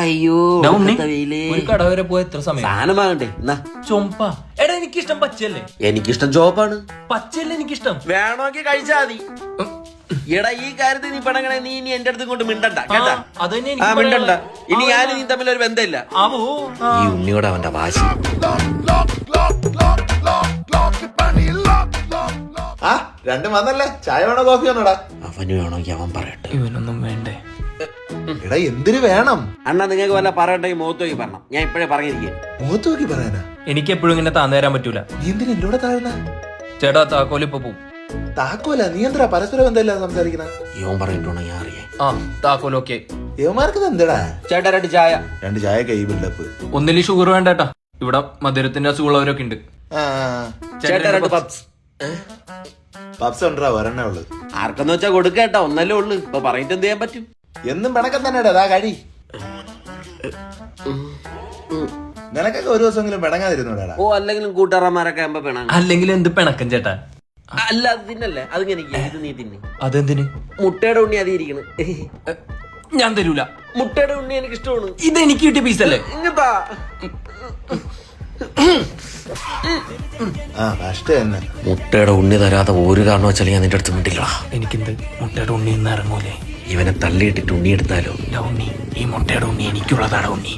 അയ്യോ ഒരു കട വരെ പോയ എത്ര സമയം? സാധനം വാങ്ങണ്ടേ? ചൊമ്പ. എടാ എനിക്കിഷ്ടം പച്ചയല്ലേ. എനിക്കിഷ്ടം ചോപ്പാണ്. പച്ചയല്ലേ എനിക്കിഷ്ടം. വേണമെങ്കിൽ കഴിച്ചാ മതി. എടാ ഈ കാര്യത്തിൽ നീ പെണങ്ങണേ, നീ ഇനി എന്റെ അടുത്ത് കൊണ്ട് മിണ്ടണ്ട കേട്ടാ. മിണ്ടണ്ട. ഇനി ഞാൻ നീ തമ്മിൽ ഒരു ബന്ധമില്ല. ഈ ഉണ്ണിയോട് അവന്റെ വാശി. രണ്ടും വന്നല്ലേ? ചായ വേണോ കോഫി വേണോടാ? അവന് വേണമെങ്കിൽ അവൻ പറയട്ടെ. ഇവനൊന്നും വേണ്ടേ? എടാ എന്തിനു വേണം? അണ്ണാ നിങ്ങൾക്ക് വല്ല പറയണ്ടെങ്കിൽ മുഖത്ത് നോക്കി പറഞ്ഞ. ഞാൻ ഇപ്പഴേ പറഞ്ഞിരിക്കും. മുഖത്ത് നോക്കി പറയാനാ? എനിക്ക് എപ്പോഴും ഇങ്ങനെ താന്നു തരാൻ പറ്റൂല. നീ എന്തിനാ എന്നോട് താഴ്ന്ന? ചേട്ടാ താക്കോല് ഇപ്പൊ പോവും. താക്കോല? നീ എന്താ പരസ്പരം ബന്ധമില്ല സംസാരിക്കണ? ഇവൻ പറഞ്ഞിട്ടുണ്ടോ ഞാൻ അറിയാം. താക്കോല് ഓക്കെ. യവന്മാർക്ക് എന്താടാ? ചേട്ടാ രണ്ട് ചായ. രണ്ട് ചായ കൈ ബിൽഡപ്പ്. ഒന്നില് ഷുഗർ വേണ്ടേട്ടാ. ഇവിടെ മധുരത്തിന്റെ അസുഖമുള്ളവരൊക്കെ ഉണ്ട്. ചേട്ടാ രണ്ട് പപ്സ്. പപ്സ് ഉണ്ടാ ഒരെണ്ണേ ഉള്ളു. ആർക്കെന്ന് വെച്ചാ കൊടുക്കേട്ടാ, ഒന്നല്ലേ ഉള്ളു. ഇപ്പൊ പറഞ്ഞിട്ട് എന്ത് ചെയ്യാൻ പറ്റും? എന്നും പിണക്കം തന്നെടാ. അതാ കഴി. നിനക്കൊക്കെ ഒരു ദിവസമെങ്കിലും പിണങ്ങാതിരുന്നോടാ. ഓ അല്ലെങ്കിലും കൂട്ടുകാരന്മാരൊക്കെ ആകുമ്പോ പിണങ്ങ. അല്ലെങ്കിൽ എന്ത് പിണക്കം ചേട്ടാ? അല്ല അത് തിന്നല്ലേ, അത് എനിക്ക് ഇത് നീ തിന്നെ. അതെന്തിന്? മുട്ടയുടെ ഉണ്ണി അതിരിക്കണ്. ഞാൻ തരൂല. മുട്ടയുടെ ഉണ്ണി എനിക്ക് ഇഷ്ടമാണ്. ഇത് എനിക്ക് കിട്ടിയ പീസല്ലേ? ഇങ്ങത്താ മുട്ടയുടെ ഉണ്ണി തരാതെ ഒരു കാരണം വെച്ചാൽ ഞാൻ നിന്റെ അടുത്ത് വിട്ടില്ല. എനിക്കെന്ത് മുട്ടയുടെ ഉണ്ണി ഇന്ന് ഇറങ്ങൂലേ? ഇവനെ തള്ളിയിട്ടിട്ട് ഉണ്ണി എടുത്താലോ? ഉണ്ണി, ഈ മുട്ടയുടെ ഉണ്ണി എനിക്കുള്ളതാണ് ഉണ്ണി.